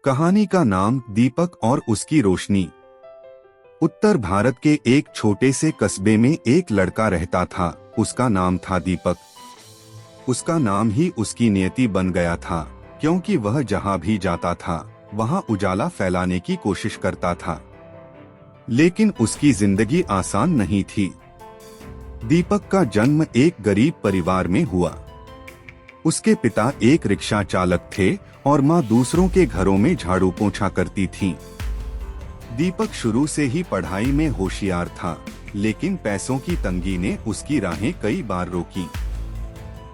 कहानी का नाम दीपक और उसकी रोशनी। उत्तर भारत के एक छोटे से कस्बे में एक लड़का रहता था। उसका नाम था दीपक। उसका नाम ही उसकी नियति बन गया था, क्योंकि वह जहाँ भी जाता था वहाँ उजाला फैलाने की कोशिश करता था। लेकिन उसकी जिंदगी आसान नहीं थी। दीपक का जन्म एक गरीब परिवार में हुआ। उसके पिता एक रिक्शा चालक थे और माँ दूसरों के घरों में झाड़ू पोंछा करती थीं। दीपक शुरू से ही पढ़ाई में होशियार था, लेकिन पैसों की तंगी ने उसकी राहें कई बार रोकी।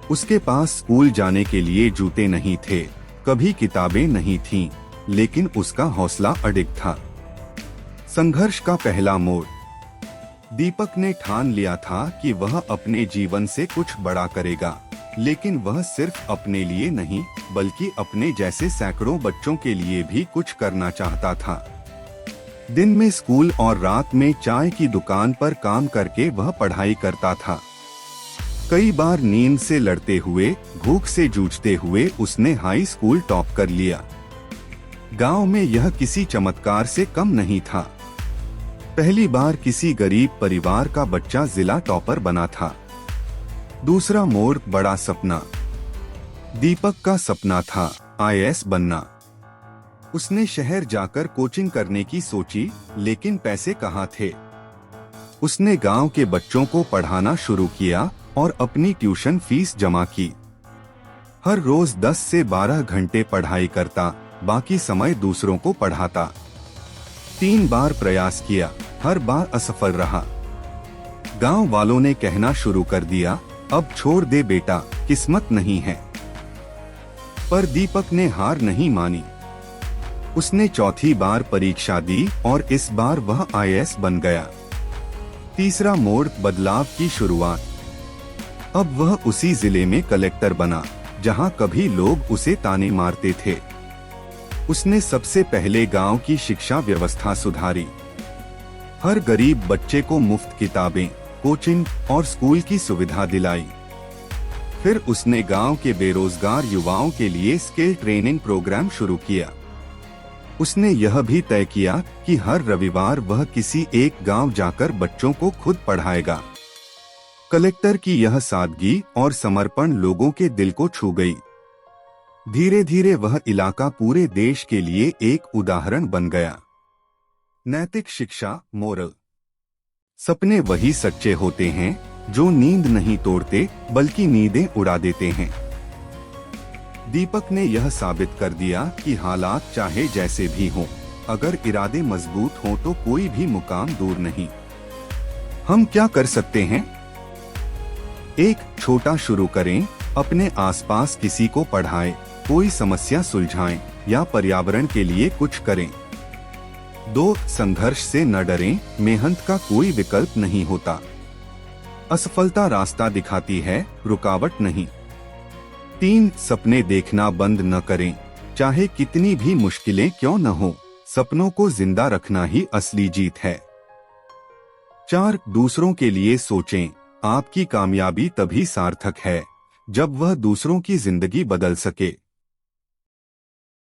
उसके पास स्कूल जाने के लिए जूते नहीं थे, कभी किताबें नहीं थीं, लेकिन उसका हौसला अडिग था। संघर्ष का पहला मोड़। दीपक ने ठान लिया था कि वह अपने जीवन से कुछ बड़ा करेगा, लेकिन वह सिर्फ अपने लिए नहीं बल्कि अपने जैसे सैकड़ों बच्चों के लिए भी कुछ करना चाहता था। दिन में स्कूल और रात में चाय की दुकान पर काम करके वह पढ़ाई करता था। कई बार नींद से लड़ते हुए, भूख से जूझते हुए उसने हाई स्कूल टॉप कर लिया। गांव में यह किसी चमत्कार से कम नहीं था। पहली बार किसी गरीब परिवार का बच्चा जिला टॉपर बना था। दूसरा मोड़, बड़ा सपना। दीपक का सपना था आईएएस बनना। उसने शहर जाकर कोचिंग करने की सोची, लेकिन पैसे कहाँ थे। उसने गांव के बच्चों को पढ़ाना शुरू किया और अपनी ट्यूशन फीस जमा की। हर रोज 10 से 12 घंटे पढ़ाई करता, बाकी समय दूसरों को पढ़ाता। 3 बार प्रयास किया, हर बार असफल रहा। गांव वालों ने कहना शुरू कर दिया, अब छोड़ दे बेटा, किस्मत नहीं है। पर दीपक ने हार नहीं मानी। उसने चौथी बार परीक्षा दी और इस बार वह आईएएस बन गया। तीसरा मोड़, बदलाव की शुरुआत। अब वह उसी जिले में कलेक्टर बना जहां कभी लोग उसे ताने मारते थे। उसने सबसे पहले गांव की शिक्षा व्यवस्था सुधारी। हर गरीब बच्चे को मुफ्त किताबें, कोचिंग और स्कूल की सुविधा दिलाई। फिर उसने गांव के बेरोजगार युवाओं के लिए स्किल ट्रेनिंग प्रोग्राम शुरू किया। उसने यह भी तय किया कि हर रविवार वह किसी एक गांव जाकर बच्चों को खुद पढ़ाएगा। कलेक्टर की यह सादगी और समर्पण लोगों के दिल को छू गई। धीरे धीरे वह इलाका पूरे देश के लिए एक उदाहरण बन गया। नैतिक शिक्षा, मोरल। सपने वही सच्चे होते हैं जो नींद नहीं तोड़ते बल्कि नींदें उड़ा देते हैं। दीपक ने यह साबित कर दिया कि हालात चाहे जैसे भी हों, अगर इरादे मजबूत हों तो कोई भी मुकाम दूर नहीं। हम क्या कर सकते हैं? एक छोटा शुरू करें, अपने आसपास किसी को पढ़ाएं, कोई समस्या सुलझाएं या पर्यावरण के लिए कुछ करें। 2, संघर्ष से न डरें, मेहनत का कोई विकल्प नहीं होता। असफलता रास्ता दिखाती है, रुकावट नहीं। 3, सपने देखना बंद न करें, चाहे कितनी भी मुश्किलें क्यों न हो, सपनों को जिंदा रखना ही असली जीत है। 4, दूसरों के लिए सोचें, आपकी कामयाबी तभी सार्थक है जब वह दूसरों की जिंदगी बदल सके।